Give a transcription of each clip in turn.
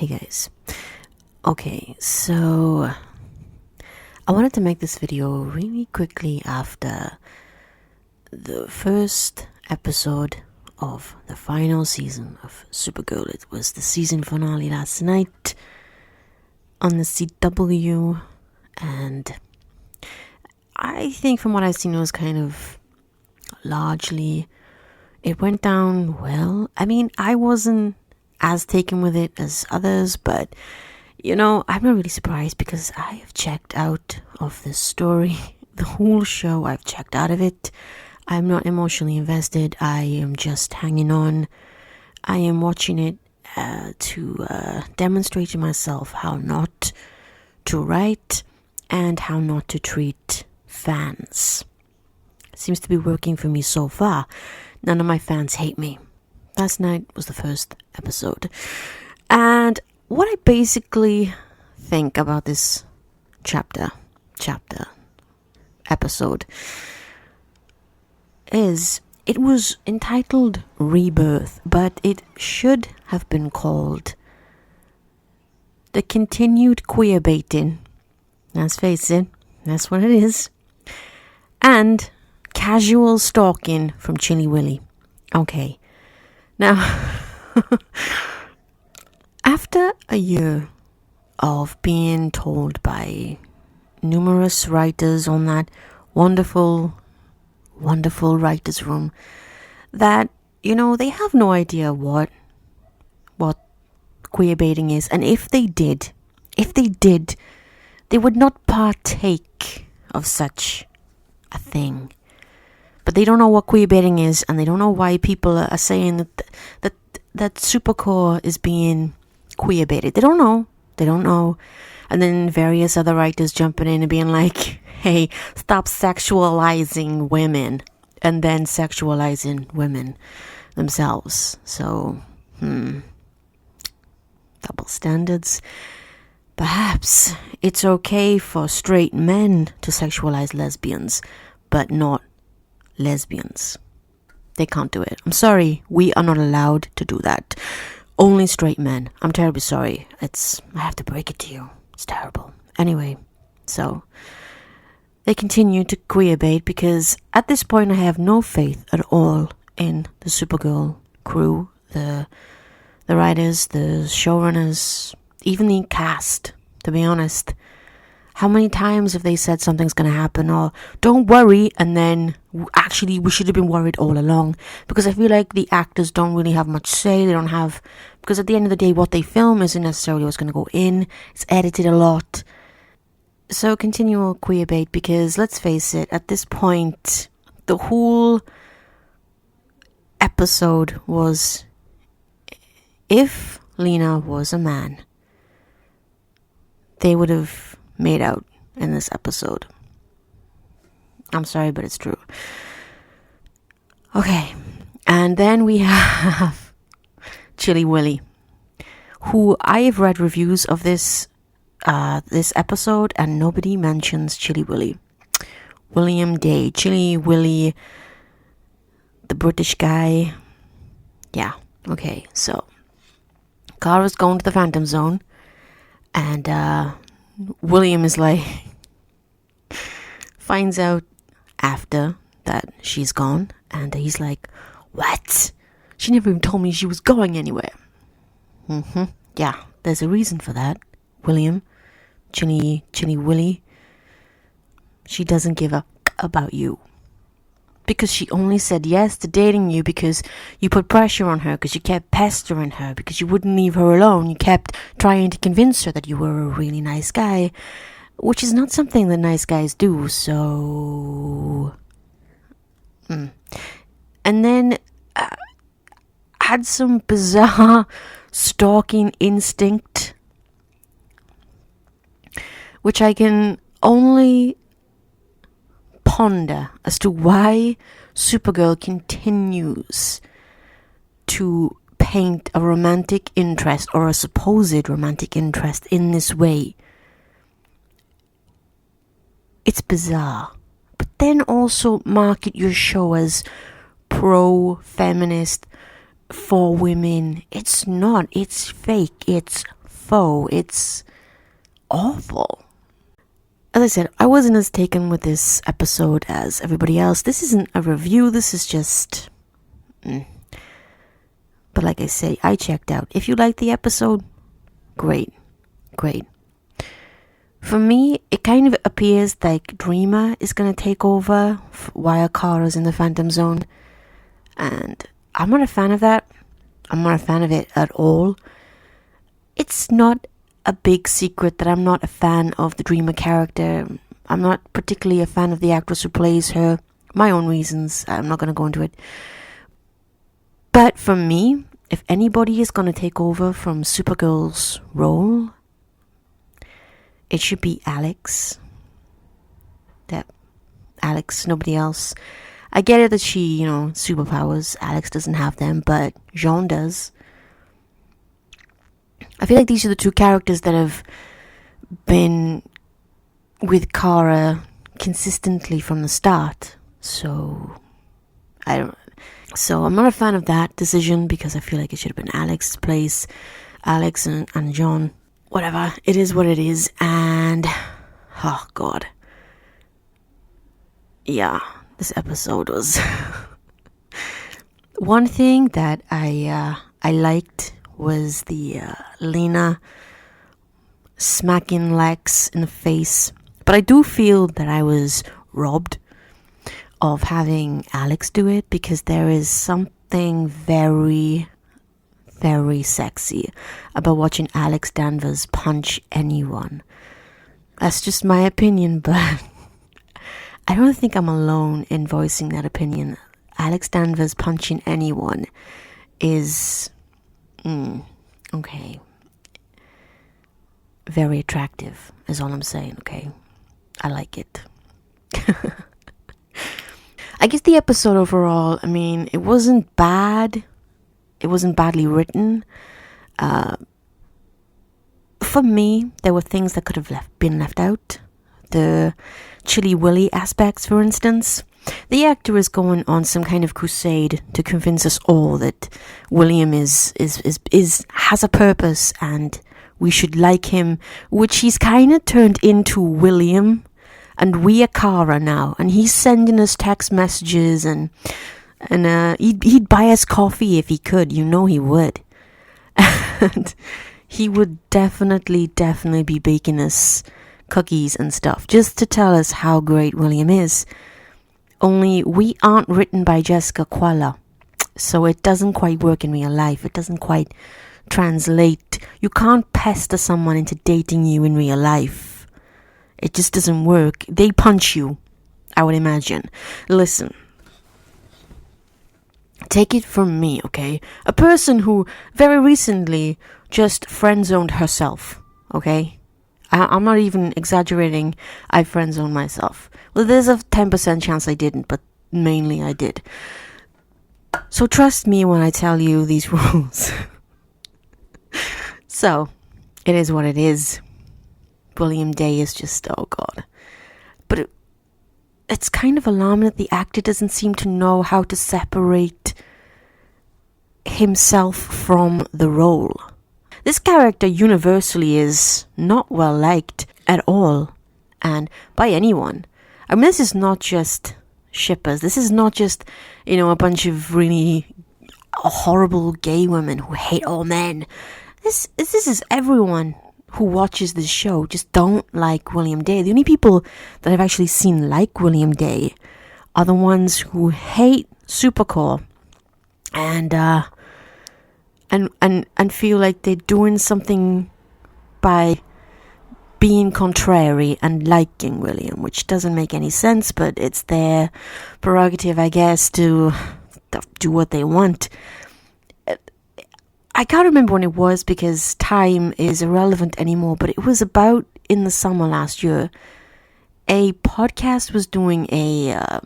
Hey guys. Okay, so I wanted to make this video really quickly after the first episode of the final season of Supergirl. It was the season finale last night on the CW, and I think from what I've seen it was kind of largely, it went down well. I mean, I wasn't as taken with it as others, but I'm not really surprised because I have checked out of this story. The whole show, I've checked out of it. I'm not emotionally invested. I am just hanging on. I am watching it to demonstrate to myself how not to write and how not to treat fans. Seems to be working for me so far. None of my fans hate me. Last night was the first episode. And what I basically think about this episode is it was entitled Rebirth, but it should have been called The Continued Queerbaiting. Let's face it, that's what it is. And Casual Stalking from Chilly Willy. Okay. Now, after a year of being told by numerous writers on that wonderful, wonderful writers' room that, they have no idea what queerbaiting is, and if they did, they would not partake of such a thing. But they don't know what queerbaiting is, and they don't know why people are saying that Supercorp is being queerbaited. They don't know. And then various other writers jumping in and being like, hey, stop sexualizing women, and then sexualizing women themselves. So, double standards. Perhaps it's okay for straight men to sexualize lesbians, but not lesbians. They can't do it. I'm sorry, we are not allowed to do that. Only straight men. I'm terribly sorry. I have to break it to you. It's terrible. Anyway, so they continue to queerbait because at this point I have no faith at all in the Supergirl crew, the writers, the showrunners, even the cast, to be honest. How many times have they said something's going to happen, or don't worry, and then actually we should have been worried all along? Because I feel like the actors don't really have much say. They don't have, because at the end of the day, what they film isn't necessarily what's going to go in. It's edited a lot. So continual queerbait, because let's face it, at this point, the whole episode was, if Lena was a man, they would have made out in this episode. I'm sorry, but it's true. Okay, and then we have Chilly Willy, who I have read reviews of this episode, and nobody mentions Chilly Willy. William Day, Chilly Willy, the British guy. Yeah, okay, so Kara's going to the Phantom Zone, and William is like, finds out after that she's gone, and he's like, what? She never even told me she was going anywhere. Yeah, there's a reason for that, William. Chilly Willy. She doesn't give a about you. Because she only said yes to dating you because you put pressure on her, because you kept pestering her, because you wouldn't leave her alone. You kept trying to convince her that you were a really nice guy, which is not something that nice guys do, so... And then had some bizarre stalking instinct, which I can only ponder as to why Supergirl continues to paint a romantic interest, or a supposed romantic interest, in this way. It's bizarre. But then also market your show as pro-feminist, for women. It's not. It's fake. It's foe. It's awful. As I said, I wasn't as taken with this episode as everybody else. This isn't a review, this is just... But like I say, I checked out. If you like the episode, great. For me, it kind of appears like Dreamer is going to take over while Kara's in the Phantom Zone. And I'm not a fan of that. I'm not a fan of it at all. It's not a big secret that I'm not a fan of the Dreamer character. I'm not particularly a fan of the actress who plays her. My own reasons. I'm not going to go into it. But for me, if anybody is going to take over from Supergirl's role, it should be Alex. That Alex, nobody else. I get it that she, superpowers. Alex doesn't have them, but Jean does. I feel like these are the two characters that have been with Kara consistently from the start. So I'm not a fan of that decision because I feel like it should have been Alex's place. Alex and John. Whatever. It is what it is. And oh god. Yeah, this episode was one thing that I liked was the Lena smacking Lex in the face. But I do feel that I was robbed of having Alex do it because there is something very, very sexy about watching Alex Danvers punch anyone. That's just my opinion, but I don't think I'm alone in voicing that opinion. Alex Danvers punching anyone is okay. Very attractive is all I'm saying, okay? I like it. I guess the episode overall, it wasn't bad. It wasn't badly written. For me, there were things that could have been left out. The Chilly Willy aspects, for instance. The actor is going on some kind of crusade to convince us all that William has a purpose and we should like him, which he's kind of turned into William, and we are Kara now, and he's sending us text messages and he'd buy us coffee if he could. He would. And he would definitely be baking us cookies and stuff just to tell us how great William is. Only we aren't written by Jessica Qualla, so it doesn't quite work in real life. It doesn't quite translate. You can't pester someone into dating you in real life. It just doesn't work. They punch you, I would imagine. Listen, take it from me, okay? A person who very recently just friend-zoned herself, okay? I'm not even exaggerating. I friend-zoned myself. Well, there's a 10% chance I didn't, but mainly I did. So trust me when I tell you these rules. So, it is what it is. William Day is just, oh god. But it's kind of alarming that the actor doesn't seem to know how to separate himself from the role. This character universally is not well liked at all, and by anyone. This is not just shippers. This is not just, a bunch of really horrible gay women who hate all men. This is everyone who watches this show just don't like William Day. The only people that I've actually seen like William Day are the ones who hate Supercorp and feel like they're doing something by being contrary and liking William, which doesn't make any sense, but it's their prerogative, I guess, to do what they want. I can't remember when it was because time is irrelevant anymore, but it was about in the summer last year. A podcast was doing a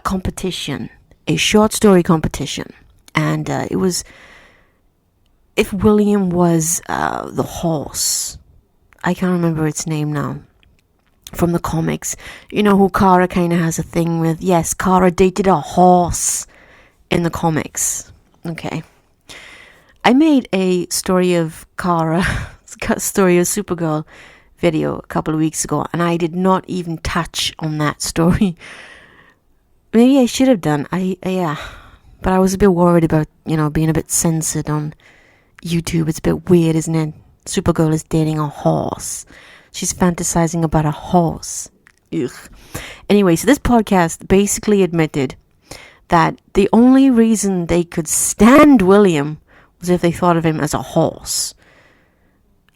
competition, a short story competition, and it was if William was the horse. I can't remember its name now. From the comics, who Kara kind of has a thing with. Yes, Kara dated a horse in the comics. Okay. I made a story of Kara story of Supergirl video a couple of weeks ago, and I did not even touch on that story. Maybe I should have done. Yeah, but I was a bit worried about, being a bit censored on YouTube. It's a bit weird, isn't it? Supergirl is dating a horse. She's fantasizing about a horse. Ugh. Anyway, so this podcast basically admitted that the only reason they could stand William was if they thought of him as a horse.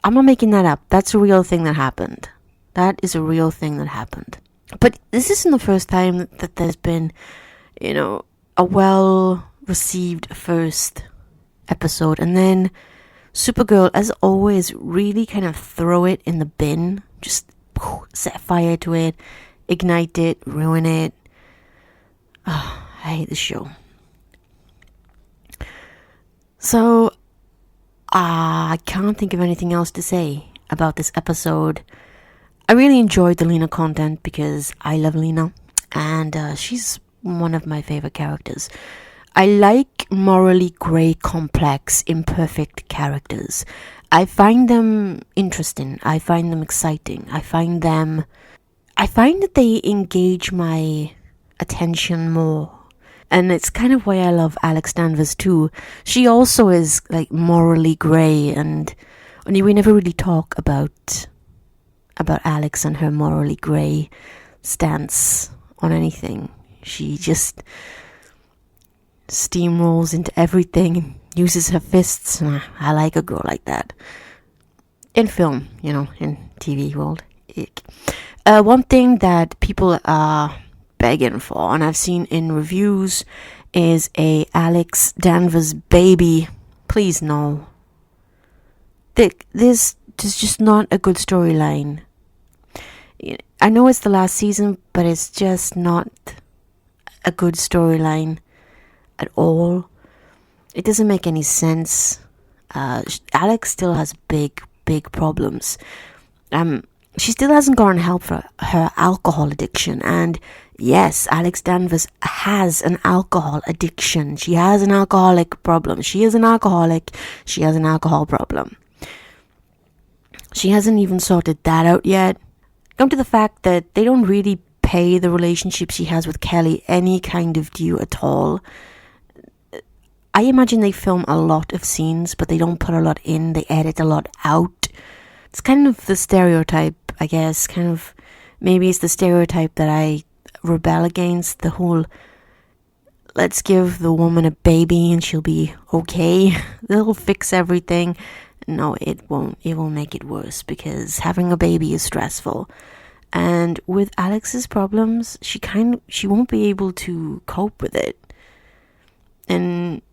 I'm not making that up. That's a real thing that happened. That is a real thing that happened. But this isn't the first time that there's been, a well-received first episode. And then Supergirl, as always, really kind of throw it in the bin. Just set fire to it, ignite it, ruin it. Oh, I hate this show. So, I can't think of anything else to say about this episode. I really enjoyed the Lena content because I love Lena, and she's one of my favorite characters. I like morally grey, complex, imperfect characters. I find them interesting. I find them exciting. I find that they engage my attention more. And it's kind of why I love Alex Danvers too. She also is like morally grey, and we never really talk about Alex and her morally grey stance on anything. She just steamrolls into everything and uses her fists. I like a girl like that. In film, in TV world. One thing that people are begging for, and I've seen in reviews, is a Alex Danvers baby. Please no. This is just not a good storyline. I know it's the last season, but it's just not a good storyline at all. It doesn't make any sense. Alex still has big problems. She still hasn't gotten help for her alcohol addiction, and yes, Alex Danvers has an alcohol addiction. She has an alcoholic problem. She is an alcoholic. She has an alcohol problem. She hasn't even sorted that out yet. Come to the fact that they don't really pay the relationship she has with Kelly any kind of due at all. I imagine they film a lot of scenes, but they don't put a lot in. They edit a lot out. It's kind of the stereotype, I guess. Maybe it's the stereotype that I rebel against. The whole, let's give the woman a baby and she'll be okay. They'll fix everything. No, it won't. It will make it worse, because having a baby is stressful. And with Alex's problems, she won't be able to cope with it. And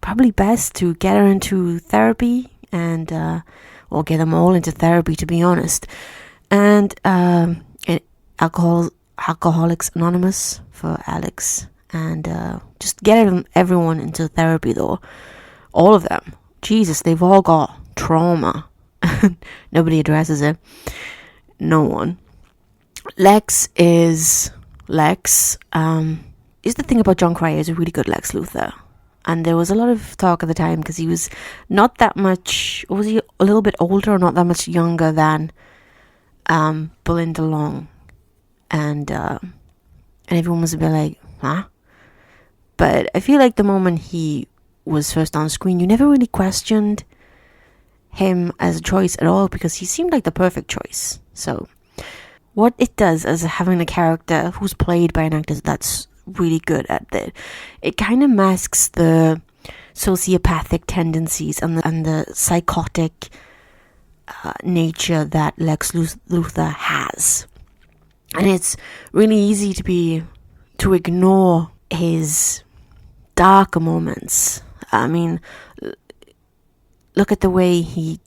probably best to get her into therapy, and or get them all into therapy, to be honest. And Alcoholics Anonymous for Alex, and just get everyone into therapy though. All of them. Jesus, they've all got trauma. Nobody addresses it. No one. Lex is Lex. Is the thing about John Cryer is a really good Lex Luthor. And there was a lot of talk at the time because he was not that much, or was he a little bit older or not that much younger than Belinda Long. And everyone was a bit like, huh? But I feel like the moment he was first on screen, you never really questioned him as a choice at all, because he seemed like the perfect choice. So what it does is having a character who's played by an actor that's really good at it. It kind of masks the sociopathic tendencies and the psychotic nature that Lex Luthor has. And it's really easy to ignore his darker moments. I mean, look at the way he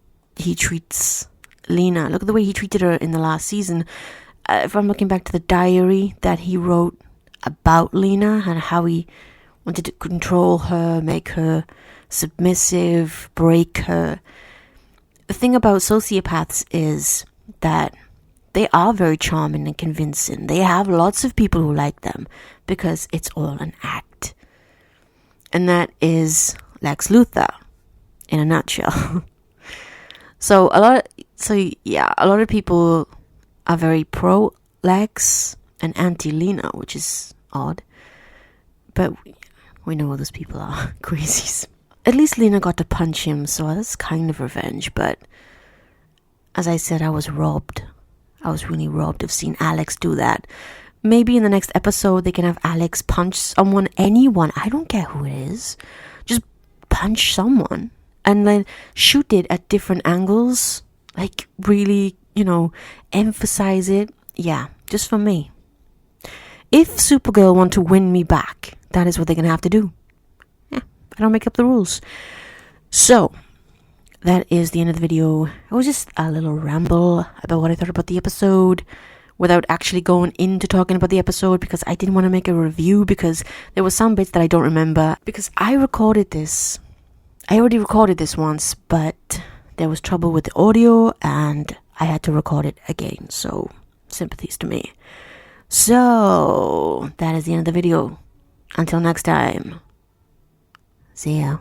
treats Lena. Look at the way he treated her in the last season. If I'm looking back to the diary that he wrote about Lena and how he wanted to control her, make her submissive, break her. The thing about sociopaths is that they are very charming and convincing. They have lots of people who like them because it's all an act. And that is Lex Luthor in a nutshell. So a lot of people are very pro Lex and anti Lena, which is odd. But we know those people are crazies. At least Lena got to punch him, so that's kind of revenge. But as I said, I was robbed. I was really robbed of seeing Alex do that. Maybe in the next episode they can have Alex punch someone, anyone. I don't care who it is. Just punch someone. And then shoot it at different angles. Like really, emphasize it. Yeah, just for me. If Supergirl want to win me back, that is what they're going to have to do. Yeah, I don't make up the rules. So, that is the end of the video. It was just a little ramble about what I thought about the episode without actually going into talking about the episode, because I didn't want to make a review, because there were some bits that I don't remember, because I already recorded this once, but there was trouble with the audio and I had to record it again, so sympathies to me. So that is the end of the video. Until next time, see ya.